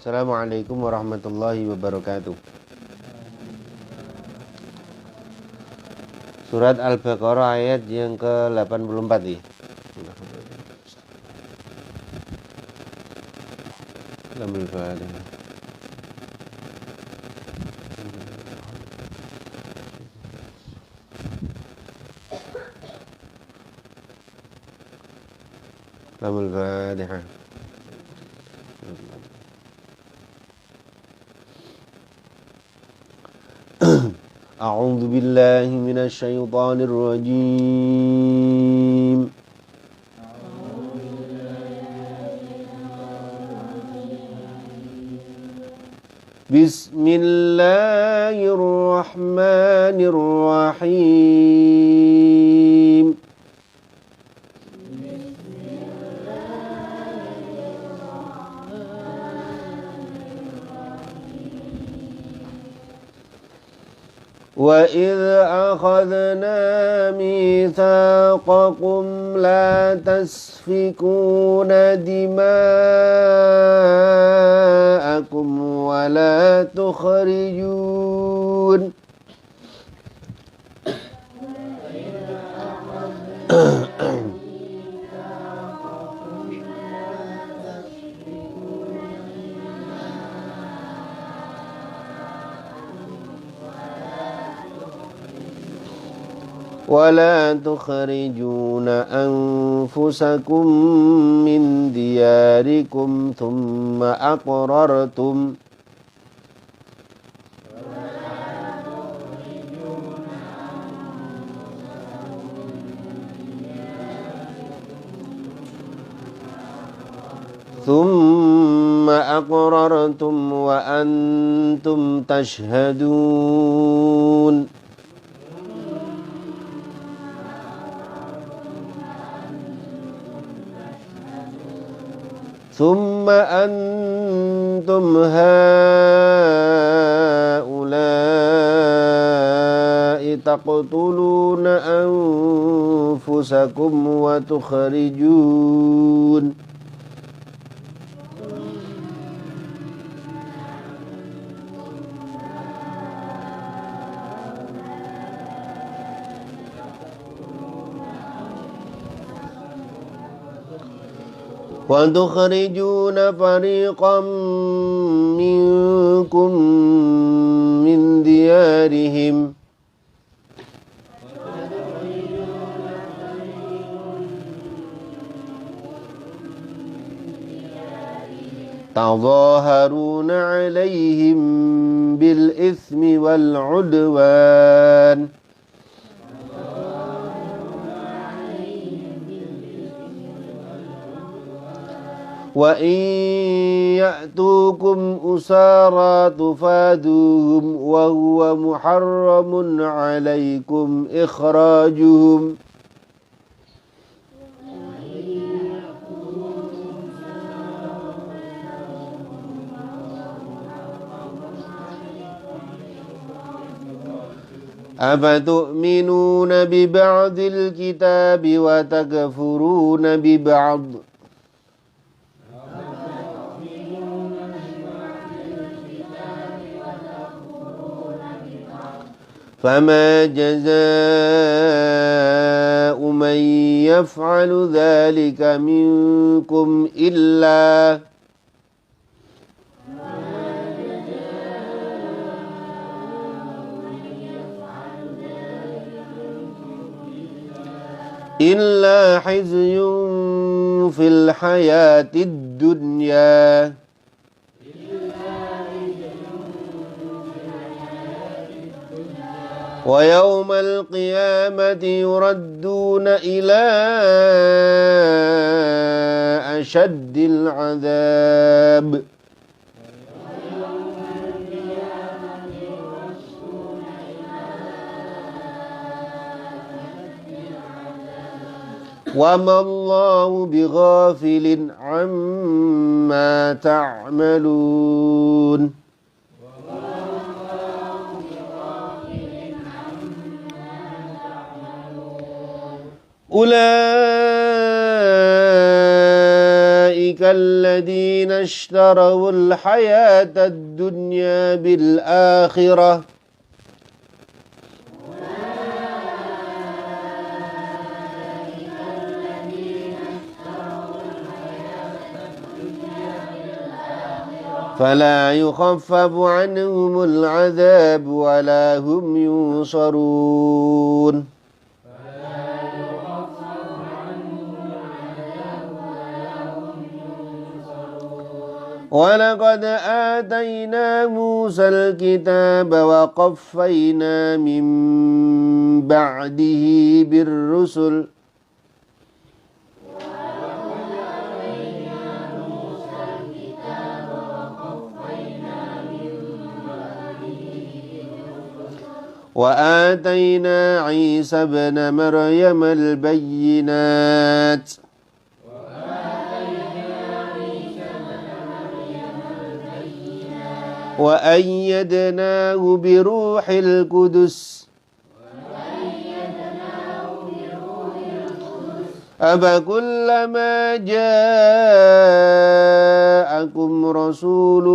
Assalamualaikum warahmatullahi wabarakatuh. Surat Al-Baqarah ayat yang ke-84 ya. Alhamdulillah. Alhamdulillah. A'udzu billahi minasy syaithanir rajim. Bismillahirrahmanirrahim. وَإِذْ أَخَذْنَا مِيثَاقَكُمْ لَا تَسْفِكُونَ دِمَاءَكُمْ وَلَا تُخْرِجُونَ ولا تخرجون أنفسكم من دياركم ثم أقررتم وأنتم تشهدون ثم أنتم هؤلاء تقتلون أنفسكم وتخرجون فريقا منكم من ديارهم تظاهرون عليهم بالإثم والعدوان وَإِنْ يَأْتُوكُمْ أُسَارَى تُفَادُوهُمْ وَهُوَ مُحَرَّمٌ عَلَيْكُمْ إِخْرَاجُهُمْ أَفَتُؤْمِنُونَ بِبَعْضِ الْكِتَابِ وَتَكْفُرُونَ بِبَعْضٍ فما جزاء من يفعل ذلك منكم Illa khizyun fil hayatid dunya wa yawmal qiyamati yuradduna ila ashaddil adab. Wa ma Allahu bighafilin amma ta'malun. Ulaika alladhina ishtarawul hayatad dunya bil akhirah فلا يخفف عنهم العذاب ولا هم ينصرون. ولقد آتينا موسى الكتاب وقفينا من بعده بالرسل وآتينا عيسى ابن مريم البينات وأيدناه بروح القدس أفكلما جاءكم رسول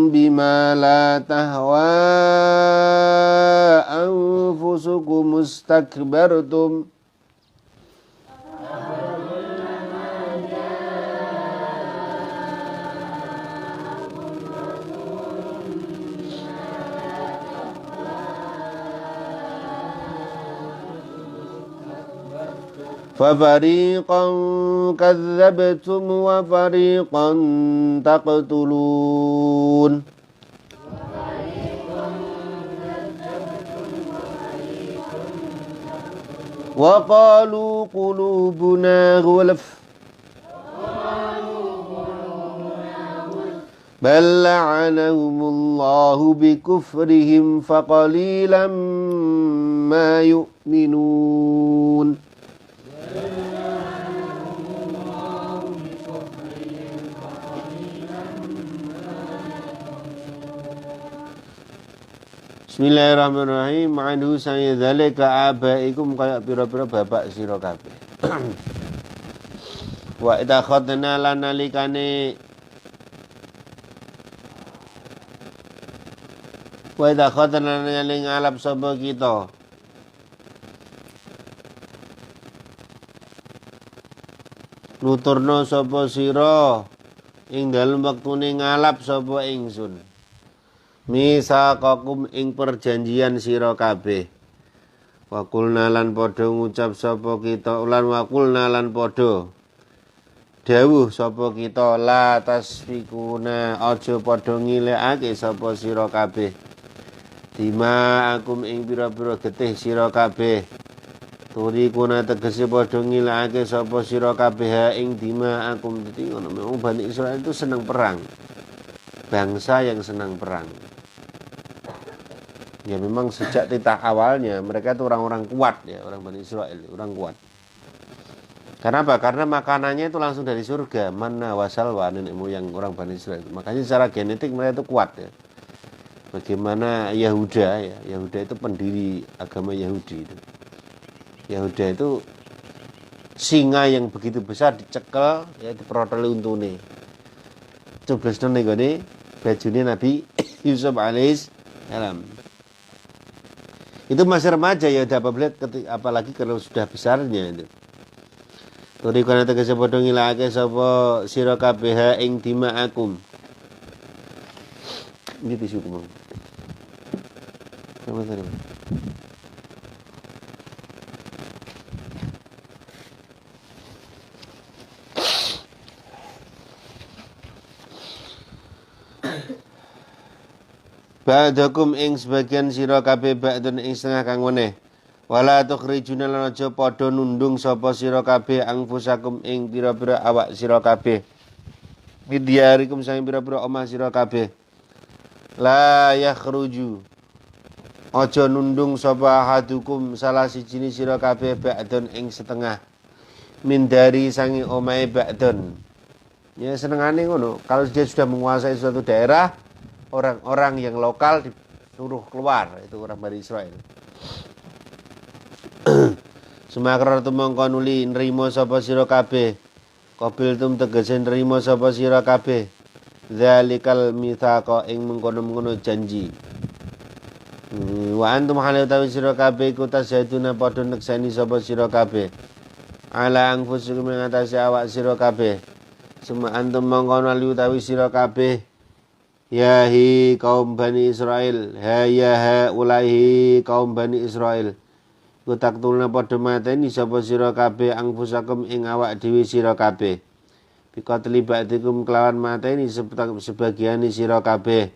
بما لا تهوى أنفسكم استكبرتم ففريقا كذبتم وفريقا تقتلون وقالوا قلوبنا غلف بل لعنهم الله بكفرهم فقليلا ما يؤمنون. Bismillahirrahmanirrahim. Anhu saya dzalika abaikum kaya pira-pira bapak sira kabeh. Wa idza khadna lanalikane wa idza khadna ngalap sapa kita nuturna sapa sira ing dalem wektune ngalap sapa ingsun misaqakum ing perjanjian sira kabeh wa qulna lan padha ngucap sapa kita ulan wa qulna lan padha dawuh sapa kita la tasfikuna aja padha ngilekake sapa sira kabeh dima akum ing pira-pira getih sira kabeh turi kuna tegese padha ngilekake sapa sira kabeh ing dima akum dadi ngono memang Bani Israil itu senang perang, bangsa yang senang perang. Ya memang sejak titah awalnya mereka itu orang-orang kuat ya, orang Bani Israil, orang kuat. Karena apa? Karena makanannya itu langsung dari surga, manna wasalwa, nenek moyang orang Bani Israil. Makanya secara genetik mereka itu kuat ya. Bagaimana Yahuda ya, Yahuda itu pendiri agama Yahudi itu. Yahuda itu singa yang begitu besar dicekel ya diproteli untune. Coblesno ning gone bajune Nabi Yusuf alaihissalam. Itu masih remaja ya udah apalagi kalau sudah besarnya itu. Turi kana tegese padha ngilakake sapa sira kabeh ing dimaakum. Ini tisu kumang. Sama tadi. Ba'dakum ing sebagian sira kabeh ba'dun ing setengah kang meneh. Wala tukhrijuna lan aja padha nundung sapa sira kabeh angfusakum ing pira-pira awak sira kabeh. Bidyarikum sang pira-pira omah sira kabeh. La yakhruju. Aja nundung sapa hadukum salah siji sira kabeh ba'dun ing setengah. Min dari sangi omahe ba'dun. Ya senengane ngono. Kalau dia sudah menguasai suatu daerah, orang-orang yang lokal disuruh keluar, itu orang Bani Israel. Sumakrar tumangka nuli nrimo sapa sira kabeh. Qabil tum tegese nrimo sapa sira kabeh. Zalikal mitsaqa ing mengkono-mengkono janji. Wa antum halu tawi sira kabeh iku tasyaduna padha nekseni sapa sira kabeh. Ala anfusikum ing atase awak sira kabeh. Suma antum mangkono ali utawi sira kabeh. Ya hi kaum Bani Israel, ya ulahi kaum Bani Israel. Kutak tulna padha mateni sapa sira kabeh angfusakum ing awak dhewe sira kabeh. Bikatli ba'dikum kelawan mateni sebagian sira kabeh.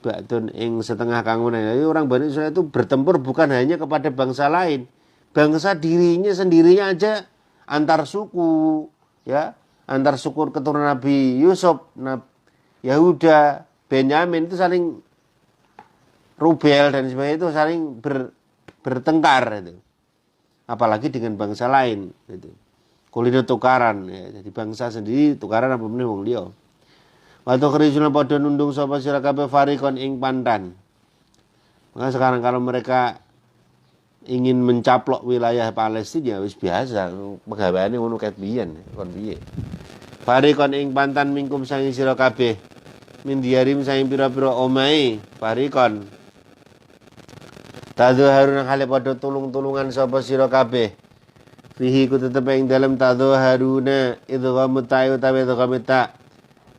Ba'dun ing setengah kang meneh. Jadi orang Bani Israel itu bertempur bukan hanya kepada bangsa lain. Bangsa dirinya sendirinya aja antar suku, ya, antar suku keturunan Nabi Yusuf, Yahuda, Benyamin itu saling rubel dan sebagainya, itu saling bertengkar itu. Apalagi dengan bangsa lain itu. Kulino tukaran ya. Jadi bangsa sendiri tukaran apa meneh wong liya. Wa tukhrijuna padha nundung sapa sira kabeh farikon ing pandan. Maka sekarang kalau mereka ingin mencaplok wilayah Palestina ya wis biasa, pegaweane ngono ket biyen kon piye. Farikon ing pantan mingkum sangi sira kabeh. Min diarim saing pira-pira omahe parikon. Tadzuharuna hale padha tulung-tulungan sapa sira kabeh. Fihi ku tetep ing dalem tadzuharuna idgham ta'u utawi idgham ta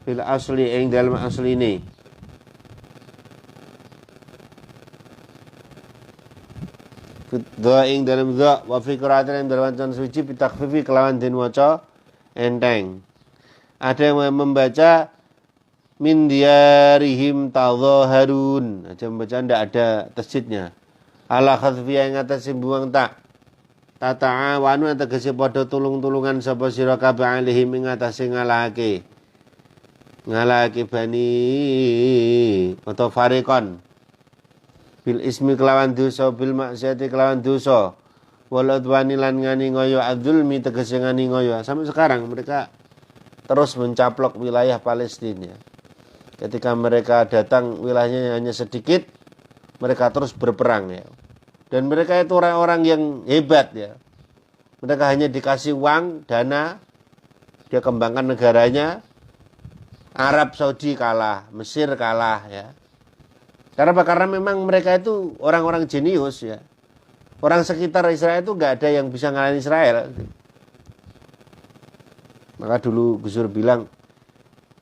fil asli ing dalem asline. Dha ing dalem dha wa fi qira'atin ing dalem wacan suci bitakfifi kelawan den waca enteng. Ada yang membaca min diyarihim tadzaharun. Aja membaca ndak ada tasjidnya. Ala khadfiya ing atas buang tak. Tata'awanu tegese padha tulung-tulungan sapa sira kabeh alaihim ing atase ngalahake. Ngalahake Bani atau farikon. Bil ismi kelawan dosa, bil maksiati kelawan dosa. Wal udwani lan ngani ngoyo adzulmi tegese ngani ngoyo. Sampai sekarang mereka terus mencaplok wilayah Palestina. Ketika mereka datang wilayahnya hanya sedikit, mereka terus berperang ya. Dan mereka itu orang-orang yang hebat ya. Mereka hanya dikasih uang, dana, dia kembangkan negaranya. Arab Saudi kalah, Mesir kalah ya. Karena apa? Karena memang mereka itu orang-orang jenius ya. Orang sekitar Israel itu nggak ada yang bisa ngalahin Israel. Maka dulu Gus Dur bilang,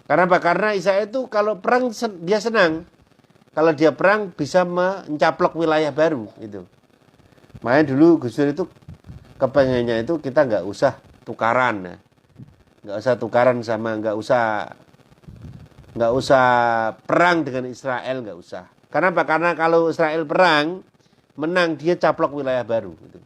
karena apa? Karena Israel itu kalau perang dia senang. Kalau dia perang bisa mencaplok wilayah baru gitu. Makanya dulu Gus Dur itu kepengennya itu kita nggak usah tukaran ya. Nggak usah tukaran sama nggak usah perang dengan Israel, nggak usah. Karena apa? Karena kalau Israel perang menang dia caplok wilayah baru gitu.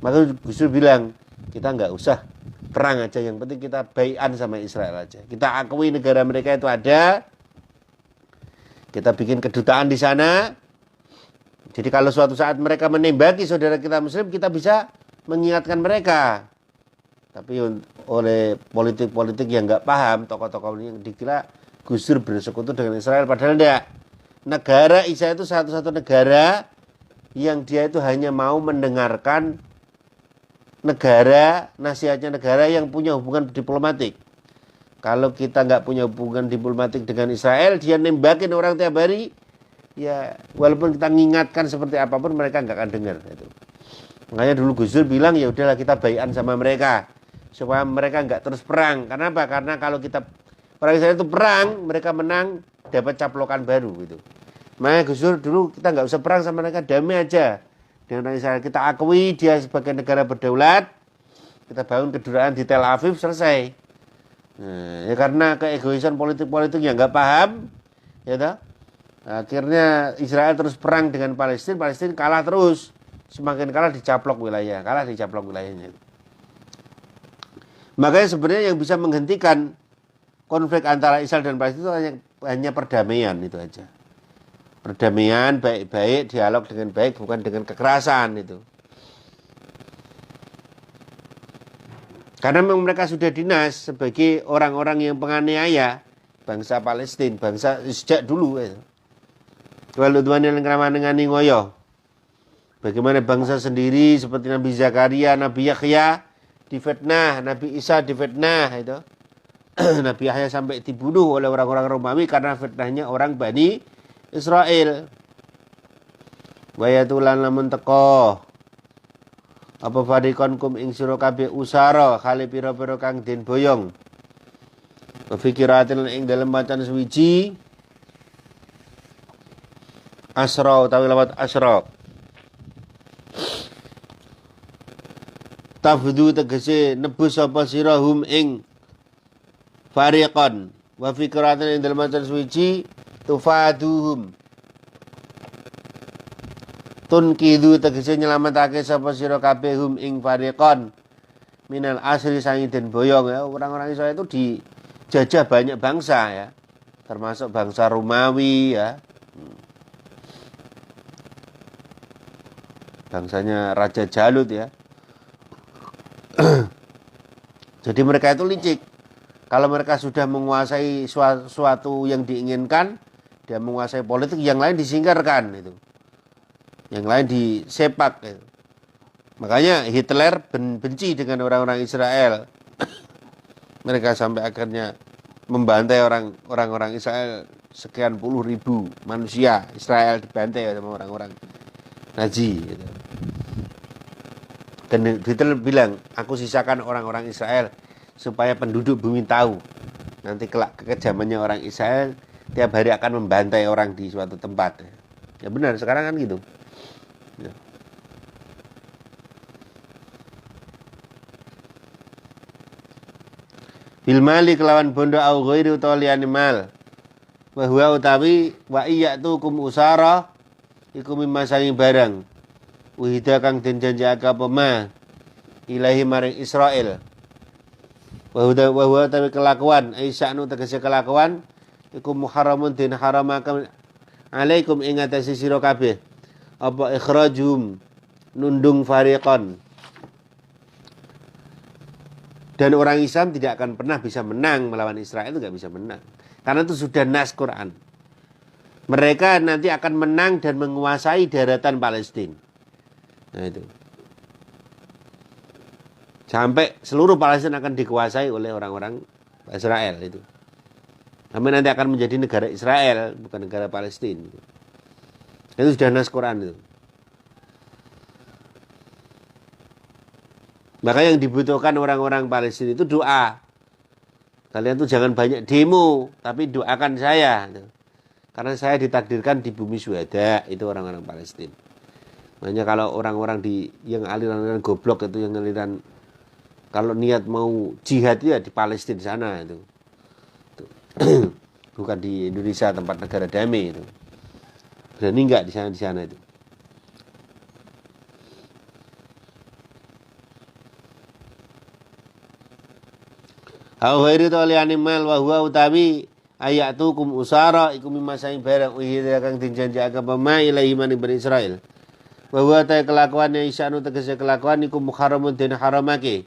Maka Gus Dur bilang kita nggak usah perang aja, yang penting kita bai'an sama Israel aja. Kita akui negara mereka itu ada. Kita bikin kedutaan di sana. Jadi kalau suatu saat mereka menembaki saudara kita muslim, kita bisa mengingatkan mereka. Tapi oleh politik-politik yang nggak paham, tokoh-tokoh ini yang dikira Gus Dur bersekutu dengan Israel, padahal enggak. Negara Israel itu satu-satu negara yang dia itu hanya mau mendengarkan negara, nasihatnya negara yang punya hubungan diplomatik. Kalau kita nggak punya hubungan diplomatik dengan Israel, dia nembakin orang tiap hari, ya walaupun kita ngingatkan seperti apapun mereka nggak akan dengar. Itu. Makanya dulu Gus Dur bilang ya udahlah kita bai'an sama mereka supaya mereka nggak terus perang. Karena apa? Karena kalau kita orang Israel itu perang, mereka menang, dapat caplokan baru gitu. Makanya Gus Dur dulu kita nggak usah perang sama mereka, damai aja dengan orang Israel. Kita akui dia sebagai negara berdaulat, kita bangun kedudukan di Tel Aviv, selesai. Nah, ya karena keegoisan politik-politik yang nggak paham, ya toh, akhirnya Israel terus perang dengan Palestina, Palestina kalah terus, semakin kalah dicaplok wilayahnya. Makanya sebenarnya yang bisa menghentikan konflik antara Israel dan Palestina itu hanya perdamaian, itu aja. Perdamaian baik-baik, dialog dengan baik, bukan dengan kekerasan itu. Karena memang mereka sudah dinas sebagai orang-orang yang penganiaya bangsa Palestina, bangsa sejak dulu. Walau Tuhan yang ramah dengan ngoyo. Bagaimana bangsa sendiri seperti Nabi Zakaria, Nabi Yahya difitnah, Nabi Isa difitnah itu. Nabi Yahya sampai dibunuh oleh orang-orang Romawi karena fitnahnya orang Bani Israel. Wayatulan lamun teko apa farikon kum ing sira kabeh usara kali pira-pira kang den boyong. Fikiratin ing dalem macan suwiji asra utawi lewat asra. Tafdu tegese nebus apa sira hum ing fariqan wa fikratin ing dalem macan suwiji tufaduhum. Tunkidu tegese nyelametake sapa sira kabeh hum ing fariqan minal asri sangi den boyong ya. Orang-orang Israel itu dijajah banyak bangsa ya, termasuk bangsa Romawi ya, bangsanya Raja Jalut ya. Jadi mereka itu licik. Kalau mereka sudah menguasai suatu yang diinginkan, dia menguasai politik, yang lain disingkirkan itu, yang lain disepak gitu. Makanya Hitler benci dengan orang-orang Israel. Mereka sampai akhirnya membantai orang-orang Israel, sekian puluh ribu manusia Israel dibantai sama orang-orang Nazi gitu. Dan Hitler bilang, aku sisakan orang-orang Israel supaya penduduk bumi tahu nanti kelak kekejamannya orang Israel tiap hari akan membantai orang di suatu tempat. Ya benar, sekarang kan gitu ya. Bil mali kelawan bondo au ghairi utawa liyane mal. Wa huwa utawi wa iyatukum usara iku mimasangi barang. Wahida kang den janjake apa ma ilahi maring Israel. Wa huwa utawi kelakuan aisyanu tegese kelakuan iku muharramun den haramaken alaikum ing atase sira kabeh. Apa ikhrajum nundung fariqan. Dan orang Islam tidak akan pernah bisa menang melawan Israel, itu nggak bisa menang. Karena itu sudah nas Quran. Mereka nanti akan menang dan menguasai daratan Palestina. Nah itu. Sampai seluruh Palestina akan dikuasai oleh orang-orang Israel itu. Sampai nanti akan menjadi negara Israel, bukan negara Palestina. Itu sudah nas Quran itu. Maka yang dibutuhkan orang-orang Palestina itu doa. Kalian tuh jangan banyak demo, tapi doakan saya. Karena saya ditakdirkan di bumi syuhada, itu orang-orang Palestina. Makanya kalau orang-orang yang aliran-aliran goblok itu, yang aliran kalau niat mau jihad ya di Palestina sana itu. Bukan di Indonesia tempat negara damai itu. Berani enggak di sana itu. Au ghairi taliani mal wa huwa utawi ayatukum usara iku mimasai barang uhira kang dijanjake pema ilahi maning Bani Israil. Wa huwa ta kelakuan isanu tegese kelakuan iku muharramun den haramake.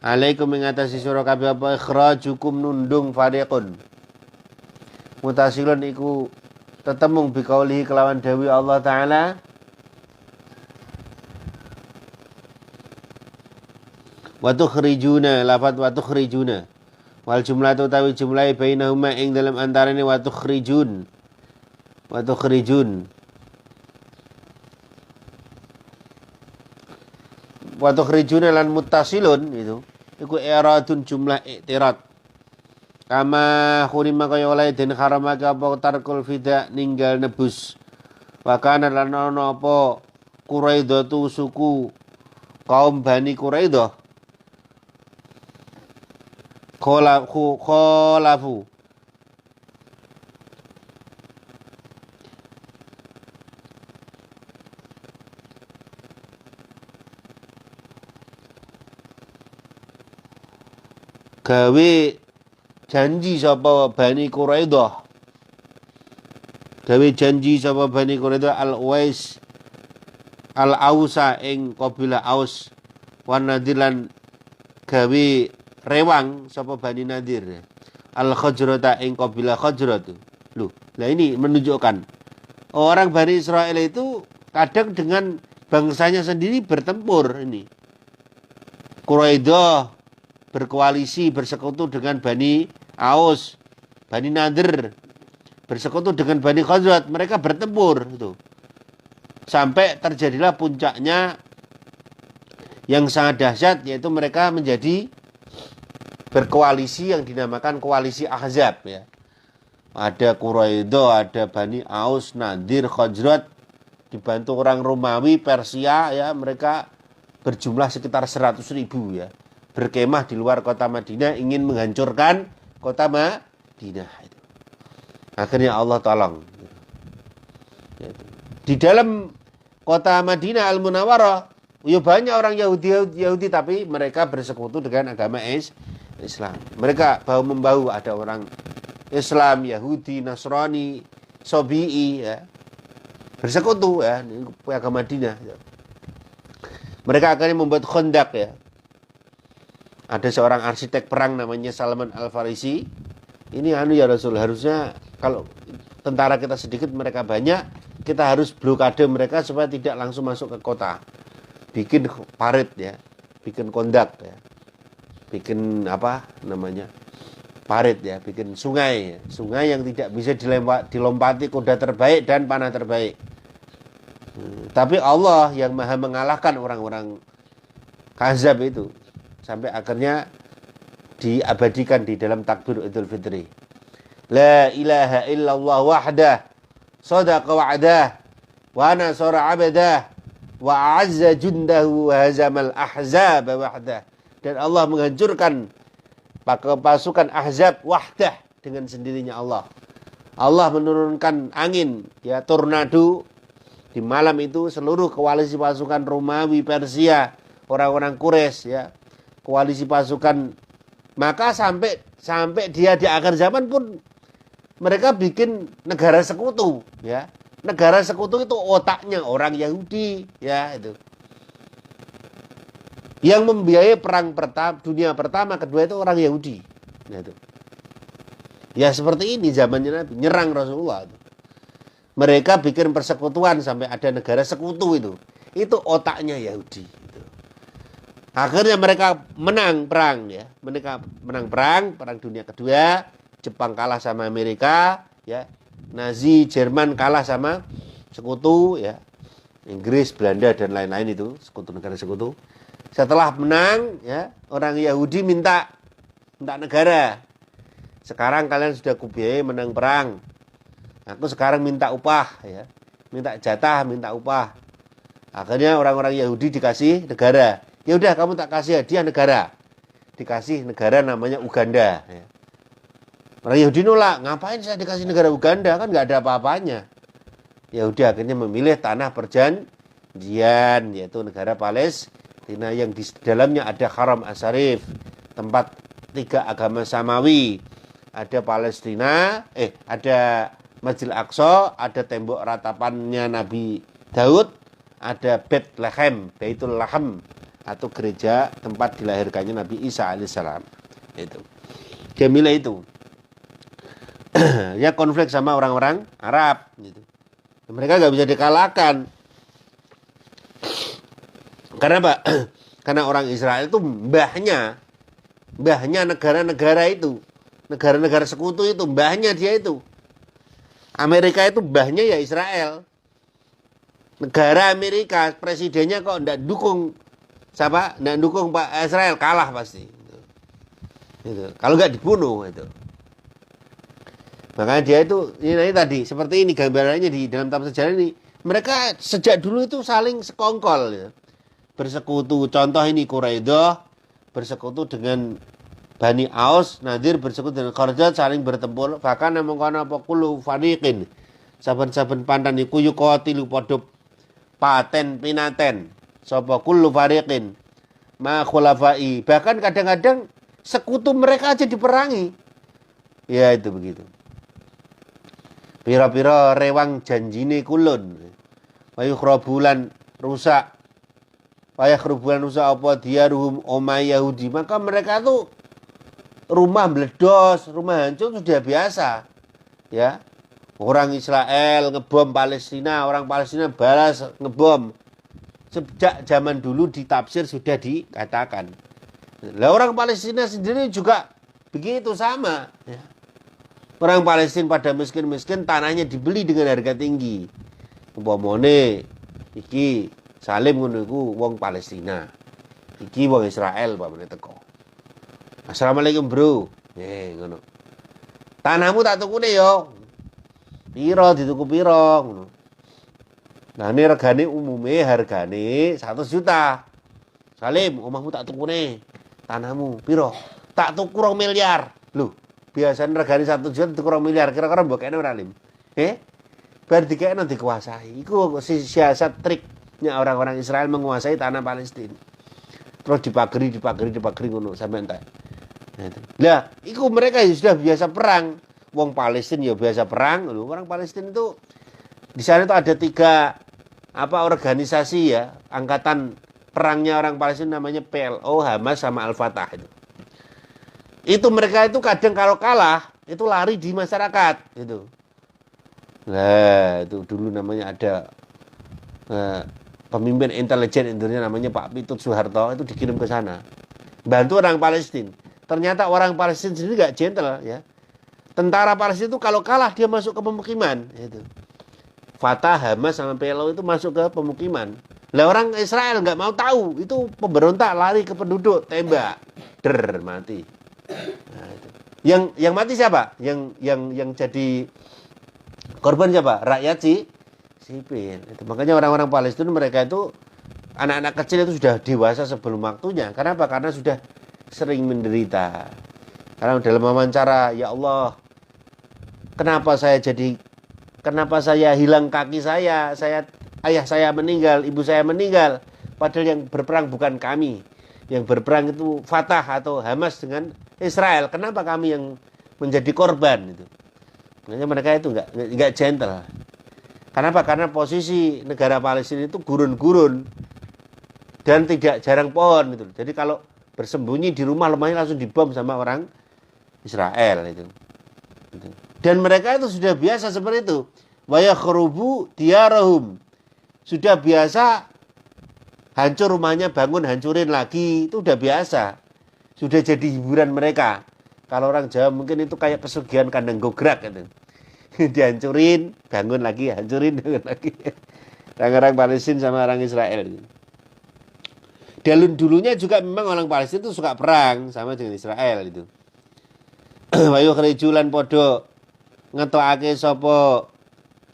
Alaikum ing atase sira kabeh apa ikhrajukum nundung fariqun. Mutasilun iku tetemung biqaulihi kelawan dawi Allah taala. Wa tukhrijuna lafat wa tukhrijuna wal jumlatu tawi jumlahe bainahuma ing dalam antarane wa tukhrijun lan muttasilun itu iku iradun jumlah i'tirad Kama khurima kaya oleh den haramake apa tarkul fida ninggal nebus. Wa kana lan ana apa Quraidah tu suku kaum Bani Quraidah kholafu gawe janji sapa Bani Quraidah Al-Uwais Al-Ausa ing kabilah Aus wan Nadilan gawe rewang sapa Bani Nadir Al-Khajrata ing kabilah Khajrat. Loh, nah ini menunjukkan orang Bani Israel itu kadang dengan bangsanya sendiri bertempur ini. Quraidah berkoalisi bersekutu dengan Bani Aus, Bani Nadir bersekutu dengan Bani Khazraj, mereka bertempur itu. Sampai terjadilah puncaknya yang sangat dahsyat, yaitu mereka menjadi berkoalisi yang dinamakan koalisi Ahzab ya. Ada Quraidah, ada Bani Aus, Nadir, Khazraj dibantu orang Romawi, Persia ya, mereka berjumlah sekitar 100.000 ya. Berkemah di luar kota Madinah ingin menghancurkan kota Madinah itu. Akhirnya Allah tolong. Di dalam kota Madinah Al-Munawwarah, ya banyak orang Yahudi tapi mereka bersekutu dengan agama Islam. Mereka bahu-membahu, ada orang Islam, Yahudi, Nasrani, Sobi'i ya. Bersekutu ya di agama Madinah. Ya. Mereka akhirnya membuat Khandaq ya. Ada seorang arsitek perang namanya Salman Al-Farisi. Ini ya Rasul, harusnya kalau tentara kita sedikit mereka banyak, kita harus blokade mereka supaya tidak langsung masuk ke kota. Bikin parit ya, bikin kondak ya. Bikin apa namanya? Parit ya, bikin sungai ya. Sungai yang tidak bisa dilompati kuda terbaik dan panah terbaik. Tapi Allah yang maha mengalahkan orang-orang Kazab itu. Sampai akhirnya diabadikan di dalam takbir Idul Fitri. La ilaha illallah wahdah, sadaqa wa'dah, wa nasara 'abdah, wa a'azza jundahu wa hazamal ahzab wahdah. Dan Allah menghancurkan pasukan Ahzab wahdah dengan sendirinya Allah. Allah menurunkan angin ya, tornado di malam itu seluruh koalisi pasukan Romawi, Persia, orang-orang Quraisy ya, koalisi pasukan, maka sampai dia di akhir zaman pun mereka bikin negara sekutu ya. Negara sekutu itu otaknya orang Yahudi ya itu. Yang membiayai perang dunia pertama, kedua itu orang Yahudi. Ya, itu. Ya seperti ini zamannya Nabi, nyerang Rasulullah itu. Mereka bikin persekutuan sampai ada negara sekutu itu. Itu otaknya Yahudi. Gitu. Akhirnya mereka menang perang ya. Mereka menang perang dunia kedua. Jepang kalah sama Amerika ya. Nazi Jerman kalah sama sekutu ya. Inggris, Belanda dan lain-lain itu, sekutu negara sekutu. Setelah menang ya, orang Yahudi minta negara. Sekarang kalian sudah kubiayai menang perang. Aku sekarang minta upah ya. Minta jatah, minta upah. Akhirnya orang-orang Yahudi dikasih negara. Ya udah kamu tak kasih hadiah negara. Dikasih negara namanya Uganda ya. Orang Yahudi nolak, ngapain saya dikasih negara Uganda, kan nggak ada apa-apanya. Yahudi akhirnya memilih tanah perjanjian, yaitu negara Palestina yang di dalamnya ada Haram Asharif, tempat tiga agama samawi. Ada Palestina, ada Masjid Aqsa, ada tembok ratapannya Nabi Daud, ada Bethlehem, Baitul Laham, atau gereja tempat dilahirkannya Nabi Isa alaihissalam. Itu. Dia milih itu. Ya konflik sama orang-orang Arab gitu. Mereka nggak bisa dikalahkan. Karena apa? Karena orang Israel itu mbahnya negara-negara itu, negara-negara sekutu itu, mbahnya dia itu. Amerika itu mbahnya ya Israel. Negara Amerika, presidennya kok nggak dukung nggak dukung Pak Israel, kalah pasti. Gitu. Kalau nggak dibunuh itu. Makanya dia itu ini tadi seperti ini gambarannya di dalam tamat sejarah ini. Mereka sejak dulu itu saling sekongkol ya. Bersekutu. Contoh ini Quraidah bersekutu dengan Bani Aus, Nadir bersekutu dengan Khazraj saling bertempur. Bahkan namung kana apa kullu fariqin. Saben-saben pantan iku yuqatilu padha paten pinaten. Sapa kullu fariqin ma khulafai. Bahkan kadang-kadang sekutu mereka aja diperangi. Ya itu begitu. Pira-pira rewang janjine kulun. Wayu khrobulan rusak. Wayah khrobulan rusak apa diaruhum omah Yahudi. Maka mereka tuh rumah meledos, rumah hancur sudah biasa. Ya. Orang Israel ngebom Palestina, orang Palestina balas ngebom. Sejak zaman dulu ditafsir sudah dikatakan. Lah orang Palestina sendiri juga begitu sama. Ya. Orang Palestina pada miskin-miskin tanahnya dibeli dengan harga tinggi. Umpamane iki Salim ngono iku wong Palestina. Iki wong Israel pamane teko. Assalamualaikum, Bro. Ngono. Tanahmu tak tukune yo. Piro dituku piro ngono. Nah, ini regane umume hargane 100 juta. Salim, omahmu tak tukune. Tanahmu piro? Tak tuku 2 miliar. Loh, biasanya regane 1 juta tuku 2 miliar. Kira-kira mbok kene ora, Lim? Bar dikekno dikuasai. Iku siasat triknya orang-orang Israel menguasai tanah Palestina. Terus dipageri ngono sampai entek. Lah, iku mereka sudah biasa perang. Wong Palestina ya biasa perang. Orang Palestina itu di sana itu ada 3 organisasi ya, angkatan perangnya orang Palestina namanya PLO, Hamas sama Al-Fatah itu. Itu mereka itu kadang kalau kalah itu lari di masyarakat gitu. Nah, itu dulu namanya ada pemimpin intelijen Indonesia namanya Pak Pitut Soeharto itu dikirim ke sana. Bantu orang Palestina. Ternyata orang Palestina sendiri enggak gentle ya. Tentara Palestina itu kalau kalah dia masuk ke pemukiman itu. Fatah, Hamas sama PLO itu masuk ke pemukiman. Lah orang Israel nggak mau tahu, itu pemberontak lari ke penduduk, tembak, mati. Nah, itu. Yang mati siapa? Yang jadi korban siapa? Rakyat sipil. Itu. Makanya orang-orang Palestina mereka itu anak-anak kecil itu sudah dewasa sebelum waktunya. Kenapa? Karena sudah sering menderita. Karena dalam wawancara, ya Allah, kenapa saya hilang kaki saya, ayah saya meninggal, ibu saya meninggal. Padahal yang berperang bukan kami. Yang berperang itu Fatah atau Hamas dengan Israel. Kenapa kami yang menjadi korban itu? Makanya mereka itu enggak gentle. Kenapa? Karena posisi negara Palestina itu gurun-gurun dan tidak jarang pohon itu. Jadi kalau bersembunyi di rumahnya langsung dibom sama orang Israel itu. Dan mereka itu sudah biasa seperti itu. Wa yakhrubu diyarahum. Sudah biasa hancur rumahnya, bangun hancurin lagi, itu udah biasa. Sudah jadi hiburan mereka. Kalau orang Jawa mungkin itu kayak pesugihan kandang gograk gitu. Dihancurin, bangun lagi, hancurin, bangun lagi. Orang-orang Palestina sama orang Israel. Dulunya juga memang orang Palestina itu suka perang sama dengan Israel itu. Wayu khrijulan podo ngetokake sapa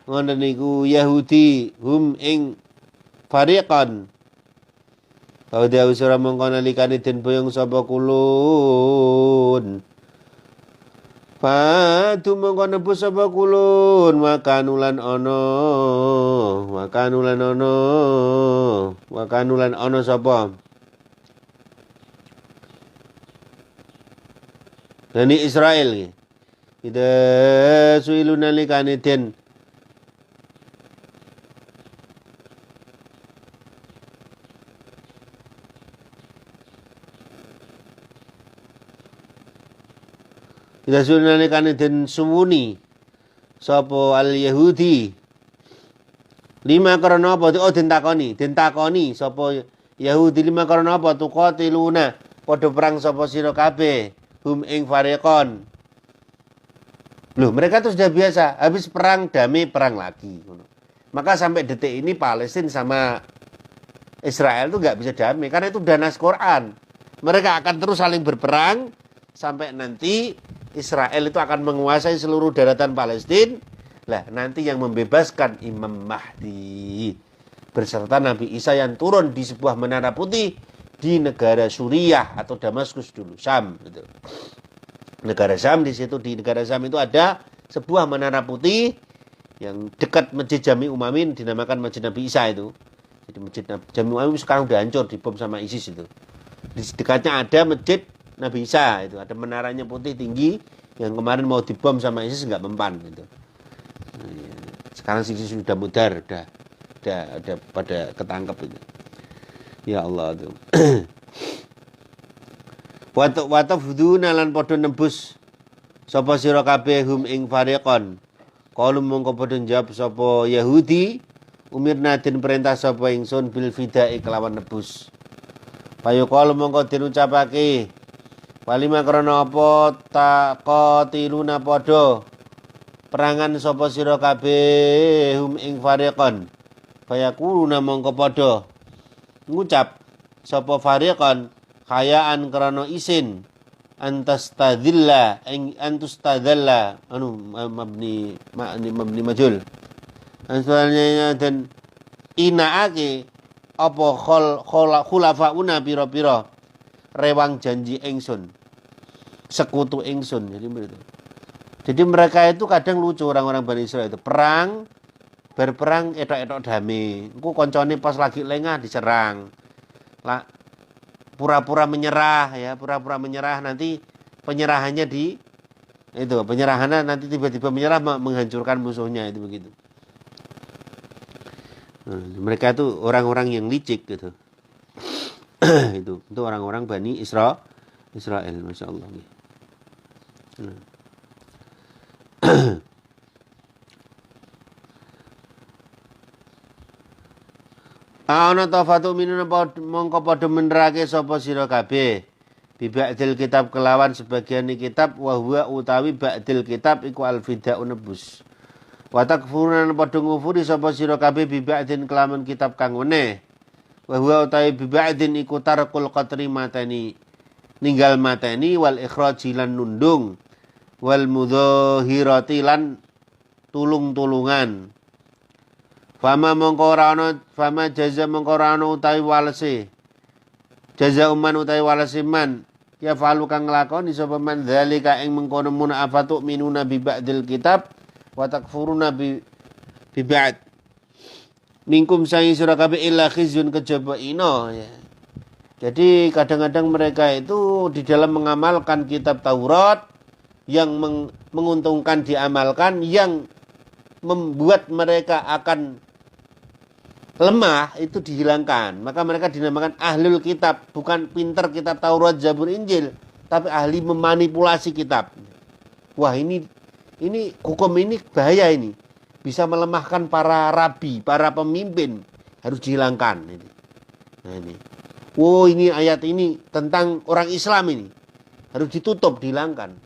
ngono niku Yahudi hum ing fariqan. Kaudia usura mongko nalikane den boyong sapa kulun. Fatu mongko nebus sapa kulun wakanulan ono sapa Bani Israel ida suilu nalikane den ida suilu nalikane den suwuni sapa al Yahudi lima karena apa den takoni sapa Yahudi lima karena apa tuqatiluna padha perang sapa sira kabeh hum ing fariqon. Loh, mereka tuh sudah biasa, habis perang damai perang lagi. Maka sampai detik ini Palestina sama Israel tuh nggak bisa damai karena itu udah nas Quran. Mereka akan terus saling berperang sampai nanti Israel itu akan menguasai seluruh daratan Palestina. Lah, nanti yang membebaskan Imam Mahdi beserta Nabi Isa yang turun di sebuah menara putih di negara Suriah atau Damaskus dulu, Syam gitu. Negara Syam, di situ di negara Syam itu ada sebuah menara putih yang dekat Masjid Jami Umamin, dinamakan Masjid Nabi Isa itu. Jadi Masjid Jami Umamin sekarang udah hancur, dibom sama ISIS itu. Di dekatnya ada Masjid Nabi Isa itu, ada menaranya putih tinggi yang kemarin mau dibom sama ISIS nggak mempan gitu. Sekarang ISIS sudah mudar, udah pada ketangkep itu. Ya Allah tuh. Wa tafduna lan padha nembus sapa sira kabeh hum ing fariqon. Qalu mongko padha jawab sapa Yahudi, umirna den perintah sapa ingsun bil fida'i kelawan nebus. Payu qalu mongko den ucapake walima krana apa taqatiluna padha perangan sapa sira kabeh hum ing fariqon. Fayaquluna mongko padha ngucap sapa fariqon khayaan krana isin antastadzilla antustadzalla mabni majul asalnya dan inaake apa khulafauna pira-pira rewang janji ingsun sekutu ingsun. Jadi mereka itu kadang lucu, orang-orang Bani Israil itu berperang etok-etok damai. Engko koncone pas lagi lengah diserang. Lah pura-pura menyerah ya, pura-pura menyerah, nanti penyerahannya penyerahannya nanti tiba-tiba menyerah menghancurkan musuhnya, itu begitu. Mereka itu orang-orang yang licik gitu. itu orang-orang Bani Israel, Masya Allah. Ana tafatu minuna mongko padha menerake sapa sira kabeh bi ba'dil kitab kelawan sebagian kitab wa huwa utawi ba'dil kitab iku al-fida'u nebus. Wa takfuruna padha ngufuri sapa sira kabeh bi ba'din kelawan kitab kang weneh. Wa huwa utawi bi ba'din iku tarkul qatri matani ninggal mateni wal ikhraji lan nundung wal mudhahirati lan tulung-tulungan. Fama jaza mongko ora ana utawi walese. Jaza uman utawi walese man ya falu kang nglakoni sapa man zalika ing mengkono munafatu minuna bi ba'dil kitab wa takfuruna bi ba'd. Mingkum saing sira kabeh illa khizyun kejaba ina ya. Jadi kadang-kadang mereka itu di dalam mengamalkan kitab Taurat yang menguntungkan diamalkan, yang membuat mereka akan lemah itu dihilangkan. Maka mereka dinamakan ahlul kitab, bukan pinter kitab Taurat, Zabur, Injil, tapi ahli memanipulasi kitab. Wah, ini hukum ini bahaya ini. Bisa melemahkan para rabi, para pemimpin, harus dihilangkan ini. Nah ini. Oh, ini ayat ini tentang orang Islam ini. Harus ditutup, dihilangkan.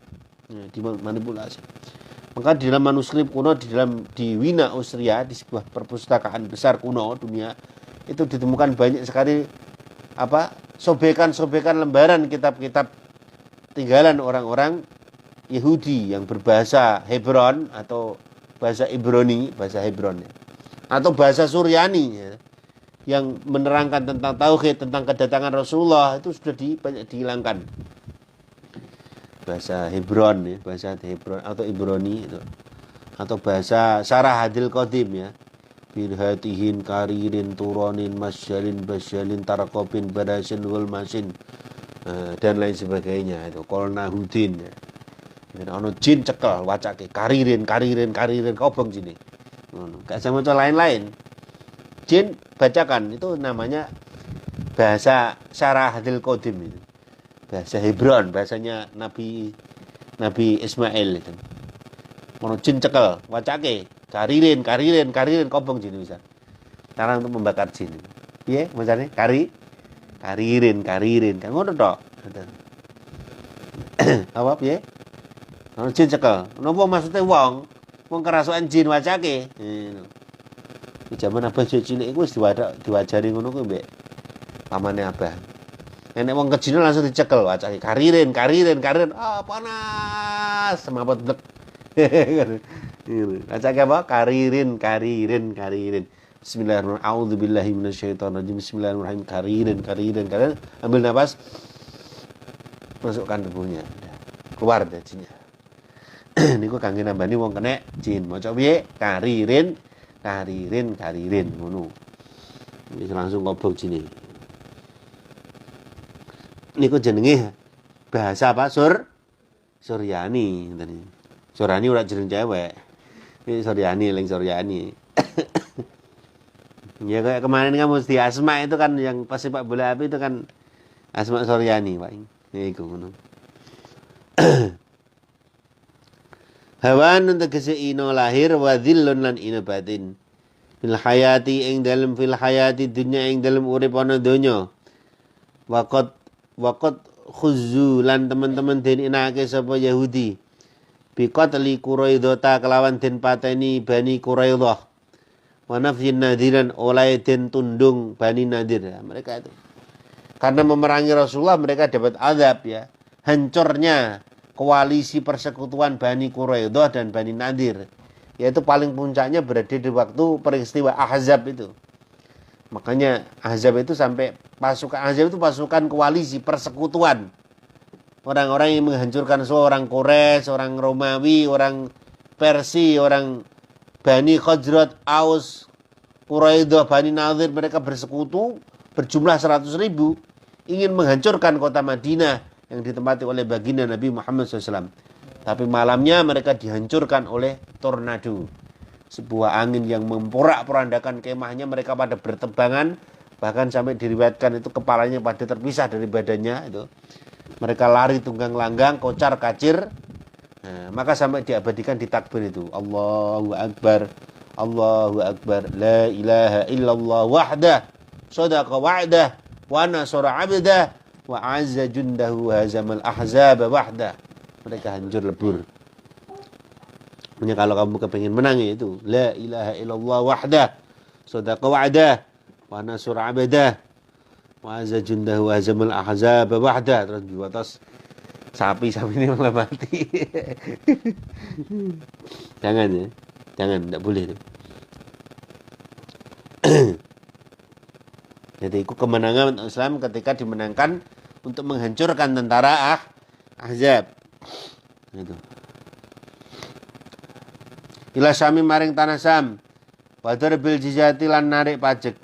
Nah, dimanipulasi. Maka di dalam manuskrip kuno di Wina Austria, di sebuah perpustakaan besar kuno dunia, itu ditemukan banyak sekali sobekan-sobekan lembaran kitab-kitab tinggalan orang-orang Yahudi yang berbahasa Hebron atau bahasa Ibrani, bahasa Hebron ya. Atau bahasa Suryani ya, yang menerangkan tentang tauhid, tentang kedatangan Rasulullah, itu sudah banyak dihilangkan. Bahasa Hebron ya, bahasa Hebron atau Ibrani itu, atau bahasa Sarah Hadil Qadim ya, birhatihin karirin turonin masyalin basyalin tarakopin badasin wal masin dan lain sebagainya itu kolna hudin ya. Ono jin cekel wacake karirin kobong jine gak sama macam lain-lain jin bacakan, itu namanya bahasa Sarah Hadil Qadim itu. Bahasa Hebron, bahasanya Nabi Ismail itu. Mono jin cekel, wacake, karirin, kobong jin bisa. Cara untuk membakar jin. Piye macane? Karirin, kan ngono tok. Apa piye? Mono jin cekel. Napa maksude wong kerasukan jin wacake. Di zaman abah cilik iku wis diwajari ngono kuwi mbek pamane abah. Nek wong kejine langsung dicekel wacake karirin. Ah panas semaput blek. Wacake apa? Karirin. Bismillahirrahmanirrahim. A'udzubillahi minasyaitonirrajim. Bismillahirrahmanirrahim. Karirin. Ambil napas. Masukkan tubuhnya. Keluar deh jinnya. Niku kangge nambani wong kena jin. Maca piye? Karirin ngono. Wis langsung ngobok jine. Niku jenenge bahasa apa? Suryani ngene. Suryani ora jeneng cewek. Ini Suryani. Ya kayak kemarin kan mesti Asma itu kan yang pas sepak bola api itu kan Asma Suryani, Pak. Niku ngono. Hawan tegese ino lahir wa dhillun lan ino batin. Fil hayati ing dalem dunya ing dalem urip ana donya. Waqat khuzzu lan teman-teman den inake sapa Yahudi. Bi qatli Quraidah kelawan den pateni Bani Quraidah. Wa nafyin nadiran oleh den tundung Bani Nadir. Ya, mereka itu karena memerangi Rasulullah mereka dapat azab ya. Hancurnya koalisi persekutuan Bani Quraidah dan Bani Nadir. Yaitu paling puncaknya berada di waktu peristiwa Ahzab itu. Makanya Ahzab itu sampai pasukan koalisi persekutuan. Orang-orang yang menghancurkan semua orang Quraisy, orang Romawi, orang Persia, orang Bani Khazraj, Aus, Quraidah, Bani Nadir, mereka bersekutu berjumlah 100.000 ingin menghancurkan kota Madinah yang ditempati oleh baginda Nabi Muhammad SAW. Tapi malamnya mereka dihancurkan oleh tornado. Sebuah angin yang memporak-porandakan kemahnya, mereka pada bertebangan, bahkan sampai diriwayatkan itu kepalanya pada terpisah dari badannya itu. Mereka lari tunggang langgang, kocar kacir. Nah, maka sampai diabadikan di takbir itu. Allahu Akbar, la ilaha illallah wahdah, sadaqa wa'dah, wa nasara 'abdah, wa 'azza jundahu hazamal ahzab wahdah. Mereka hancur lebur. Kalau kamu kepingin menang itu la ilaha illallah wahdah, sadaqa wa'dah, wa nasara 'abdah, wa 'azza jundahu hazamal ahzab wahdah. Terus di atas sapi ini malah mati. Jangan ya. Enggak boleh. Jadi itu kemenangan Islam ketika dimenangkan untuk menghancurkan tentara Ahzab. Itu. Ila Syami maring tanah Syam. Badar bil jizyati lan narik pajak.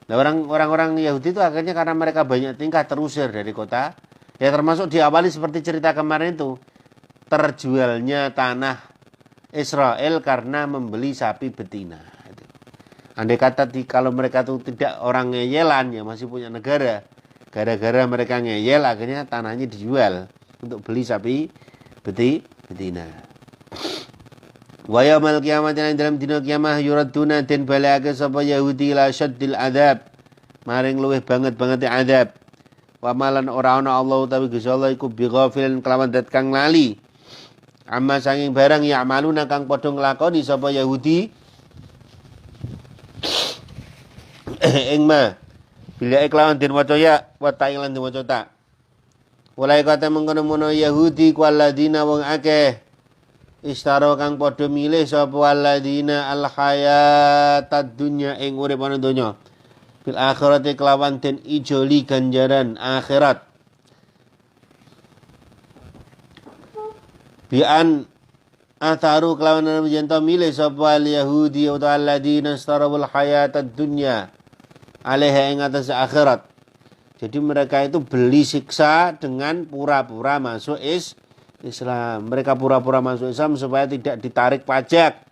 Nah, orang-orang Yahudi itu akhirnya karena mereka banyak tingkah terusir dari kota. Ya termasuk diawali seperti cerita kemarin itu. Terjualnya tanah Israel karena membeli sapi betina. Andai kata kalau mereka itu tidak orang ngeyelan ya masih punya negara. Gara-gara mereka ngeyel akhirnya tanahnya dijual untuk beli sapi betina. Wa yaumil qiyamati lan dalam dina kiamah yuraduna den balake sapa Yahudi la syaddil adzab. Maring luwih banget adzab. Wa malan ora ana Allah utawi Gusti Allah iku bighafilin kelawan dat kang lali. Amma sanging barang ya amaluna kang padha nglakoni sapa Yahudi. Ing ma bila kelawan den waca ya wa ta'ilan den waca ta. Walai kata mengkono-mono Yahudi ku alladzina wong akeh istaro kang padha milih sapa alladzina al hayatad dunya ing urip ana donya. Bil akhirati kelawan den ijoli ganjaran akhirat. Bi'an atharu kelawan menjento milih sapa al Yahudi utawa alladzina istarawul hayatad dunya alaiha ing atas akhirat. Jadi mereka itu beli siksa dengan pura-pura masuk Islam. Mereka pura-pura masuk Islam supaya tidak ditarik pajak.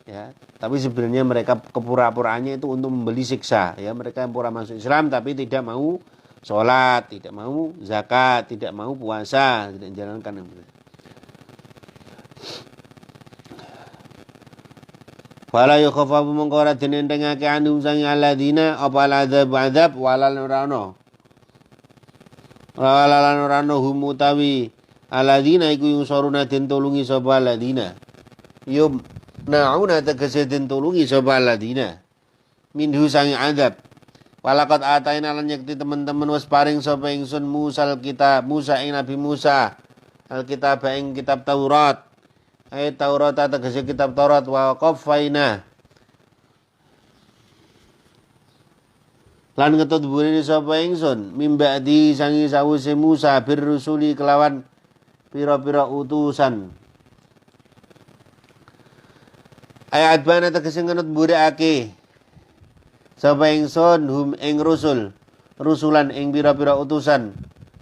Ya, tapi sebenarnya mereka kepura-puraannya itu untuk membeli siksa. Ya, mereka yang pura masuk Islam tapi tidak mau sholat, tidak mau zakat, tidak mau puasa, tidak menjalankan yang benar. Fala yukhafafu mongko ora dinentengake anhum sang alladzina apa adzab walal urano. Walalan urano hum utawi alladzina iku yusaruna den tulungi sapa alladzina. Yum nauna tegese den tulungi sapa alladzina. Minhu sang adzab. Walaqad ataina lan yakti teman-teman wis paring sapa ingsun Musa ing Nabi Musa alkitab ing kitab Taurat. Taurat tegese kitab Taurat wa qafaina lan ngetut burine sapa ingsun mimba'di sangi sawise Musa bir rusuli kelawan pira-pira utusan. Ayat bana tegese ngenut burekake sapa ingsun hum ing rusulan ing pira-pira utusan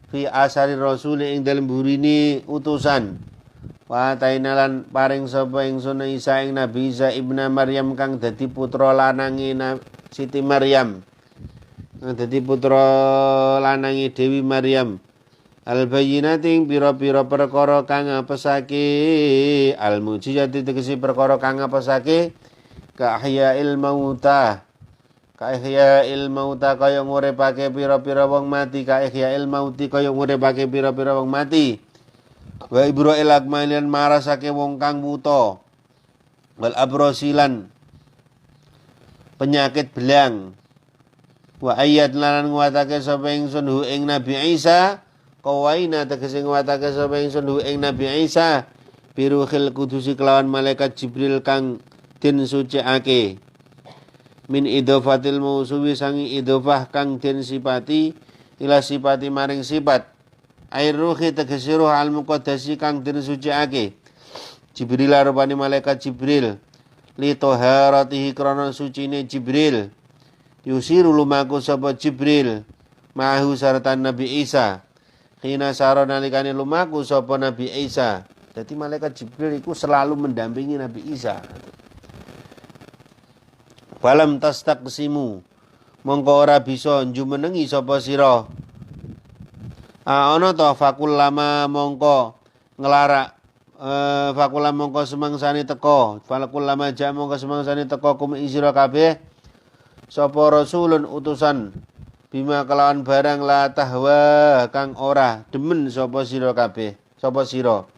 fi asari rasul ing dalem burine utusan. Wa tainalan paring sapa ingsun Isa ing Nabi Isa ibna Maryam kang dadi putra lanange Siti Maryam. Kang dadi putra lanange Dewi Maryam. Al bayyinating pira-pira perkara kang ngapesake al mujizati tegese perkara kang ngapesake ka ahyail mauta. Ka ihyail mauta kaya nguripake pira-pira wong mati, ka ihyail mauti kaya nguripake pira-pira wong mati. Wa ibra'il akmalian marasake wong kang buta. Wal abrosilan penyakit belang. Wa ayat lan nguatake sapa ingsun hu ing Nabi Isa kawaina tegese nguatake sapa ingsun hu ing Nabi Isa biruhil kudusi kelawan malaikat Jibril kang den suciake. Min idofatil mausuwi sangi idofah kang den sipati ila sipati maring sifat. Air ruhi tegese ruh al muqaddasi kang den suciake. Jibril rupane malaikat Jibril li taharatihi krana sucine Jibril. Yusiru lumaku sapa Jibril mahu sarta Nabi Isa. Hina sara nalikane lumaku sapa Nabi Isa. Jadi malaikat Jibril iku selalu mendampingi Nabi Isa. Falam tastaqsimu mongko ora bisa njumenengi sapa sira. Ana to fakul lama mongko ngelarak fakul lama mongko semangsane teko fakul lama ja mongko semangsane teko kum isira kabeh sapa rasulun utusan bima kelawan barang la tahwa kang ora demen sapa sira kabeh sapa sira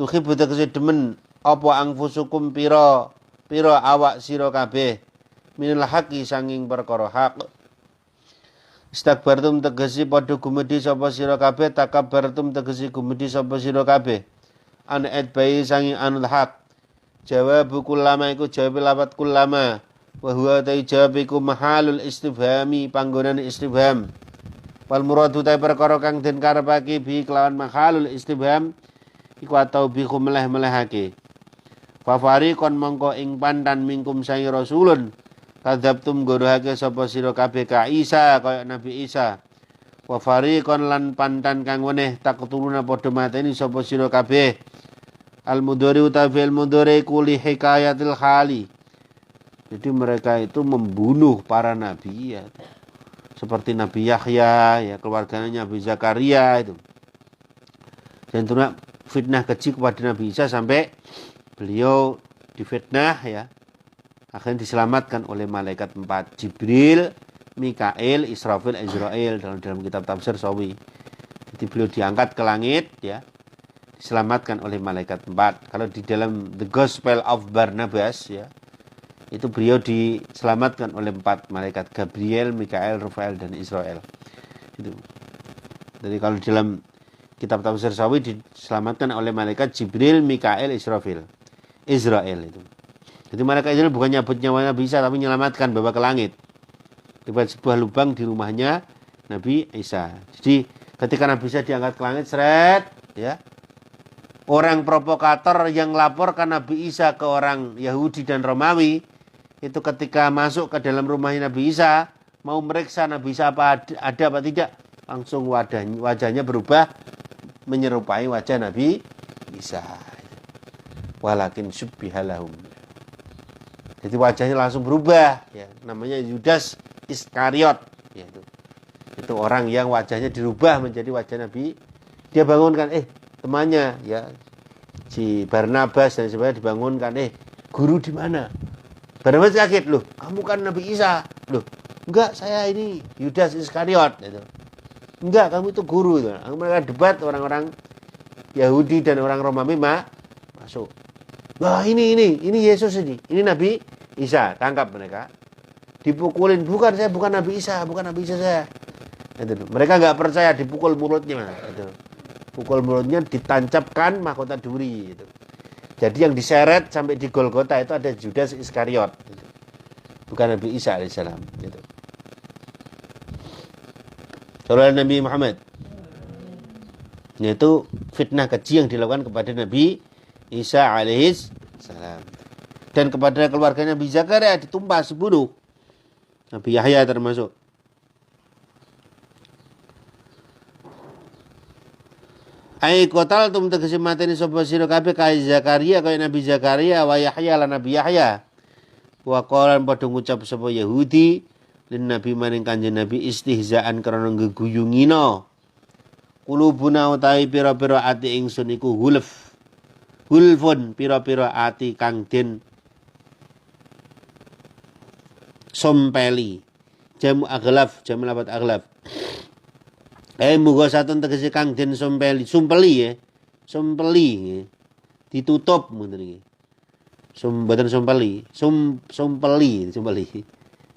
tuhibbu tegese demen apa angfusukum pira awak sira kabeh minal haqi sanging perkara hak. Istakbartum tegesi padha gumedhi sapa sira kabeh, takabbartum tegesi gumedhi sapa sira kabeh. An bayi sangi anul haq. Jawab kullama iku jawab lafat kullama. Wa huwa ta jawab iku mahalul istifhami panggonan istifham. Wal muradu ta perkara kang den karepake bi kelawan mahalul istifham iku atau bi meleh-melehake. Fa fariqon mongko ing pandan mingkum sangi rasulun kadzabtum gorohake sapa sira kabeh ka Isa kaya Nabi Isa. Wa fariqon lan pantan kang weneh taktuluna padha mateni sapa sira kabeh. Al mudhari utawi al mudhari kuli hikayatil hali. Jadi mereka itu membunuh para nabi ya. Seperti Nabi Yahya ya, keluarganya Nabi Zakaria itu. Dan tentunya fitnah keji kepada Nabi Isa sampai beliau difitnah ya. Akhirnya diselamatkan oleh malaikat 4 Jibril, Mikail, Israfil, Israel dalam kitab tafsir Sawi. Jadi beliau diangkat ke langit ya, diselamatkan oleh malaikat 4. Kalau di dalam The Gospel of Barnabas ya, itu beliau diselamatkan oleh 4 malaikat Gabriel, Mikail, Rafael dan Israel. Itu. Jadi kalau dalam kitab tafsir Sawi diselamatkan oleh malaikat Jibril, Mikail, Israfil. Israel itu. Jadi malaikat Israel bukan nyabut nyawanya Nabi Isa tapi menyelamatkan bawa ke langit. Lewat sebuah lubang di rumahnya Nabi Isa. Jadi ketika Nabi Isa diangkat ke langit seret ya. Orang provokator yang laporkan Nabi Isa ke orang Yahudi dan Romawi itu ketika masuk ke dalam rumahnya Nabi Isa mau meriksa Nabi Isa apa ada apa tidak, langsung wajahnya berubah menyerupai wajah Nabi Isa. Walakin syubbihalahum. Jadi wajahnya langsung berubah ya, namanya Yudas Iskariot ya, itu orang yang wajahnya dirubah menjadi wajah Nabi. Dia bangunkan temannya ya si Barnabas dan sebagainya dibangunkan, guru di mana? Barnabas kaget, loh kamu kan Nabi Isa. Loh enggak, saya ini Yudas Iskariot gitu. Enggak, kamu itu guru gitu. Mereka debat, orang-orang Yahudi dan orang Romawi masuk. Wah ini Yesus ini Nabi Isa, tangkap mereka. dipukulin, bukan saya, bukan Nabi Isa saya. Itu. Mereka nggak percaya, dipukul mulutnya. Itu. Pukul mulutnya, ditancapkan mahkota duri. Itu. Jadi yang diseret sampai di Golgota itu ada Judas Iskariot. Itu. Bukan Nabi Isa alaihissalam. Itu. Oleh Nabi Muhammad. Yaitu fitnah keji yang dilakukan kepada Nabi Isa alaihissalam. Dan kepada keluarganya Nabi Zakaria ditumpah 10. Nabi Yahya termasuk. Ai kotal tum tegese mateni sapa sira kabeh kae Zakaria kaya Nabi Zakaria wa Yahya lan Nabi Yahya. Wa qalan padha ngucap sapa Yahudi lin Nabi maring Kanjeng Nabi istihzaan karena geguyungina. Kulubuna utawi pira-pira ati ingsun iku hulfun pira-pira ati kang den sompeli jamu aghlaf jamu lapat aghlaf muga satun tegese kang den sompeli ya sompeli ditutup ngoten iki mboten sompeli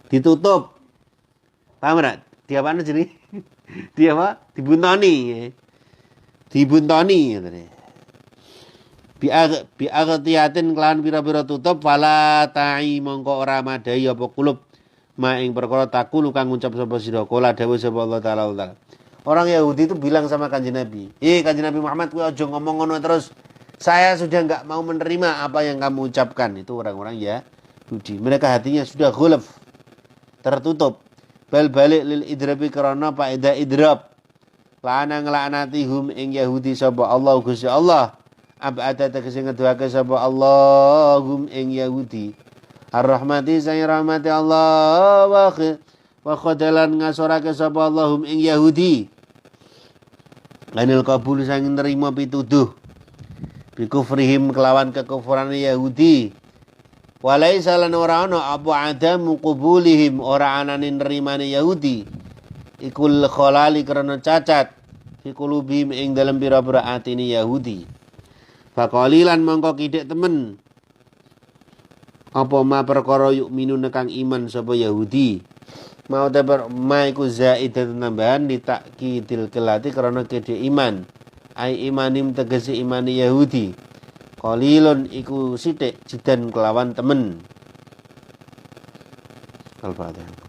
ditutup paham ora diapane jenenge dia apa dibuntoni ngoten bi'aghtiyatin kelawan pira-pira tutup fala ta'i mongko ora madai apa kulub ma ing perkara takulu kang ngucap sapa sira kala dawuh sapa Allah taala. Orang Yahudi itu bilang sama Kanjeng Nabi, Kanjeng Nabi Muhammad kuwi aja ngomong ngono terus. Saya sudah enggak mau menerima apa yang kamu ucapkan. Itu orang-orang Yahudi. Mereka hatinya sudah ghulaf, tertutup. Bal balik lil idrabi karena faedah idrab. Lana nglaknatihum ing Yahudi sapa Allah Gusti Allah. Abada tegese ngeduake sapa Allahum ing Yahudi. Ar-rahmati sang rahmati Allah wa khadalan ngasorake sapa Allahum ing Yahudi. Anil kabul sang nerima pituduh. Bikufrihim kelawan kekufuran Yahudi. Walaisa lan ora ana apa adamu qubulihim ora anane nerimane Yahudi. Ikul khalali karena cacat fi qulubihim ing dalam pira-pira atine Yahudi. Faqalilan mongko kidik temen apa ma perkara yuk minun kang iman sapa Yahudi. Mau tebar ma iku zaidatun tambahan ditakkidil kelati karena kidik iman. Ai imanim tegese imani Yahudi. Qalilun iku sithik jidan kelawan temen. Al-Fatihah.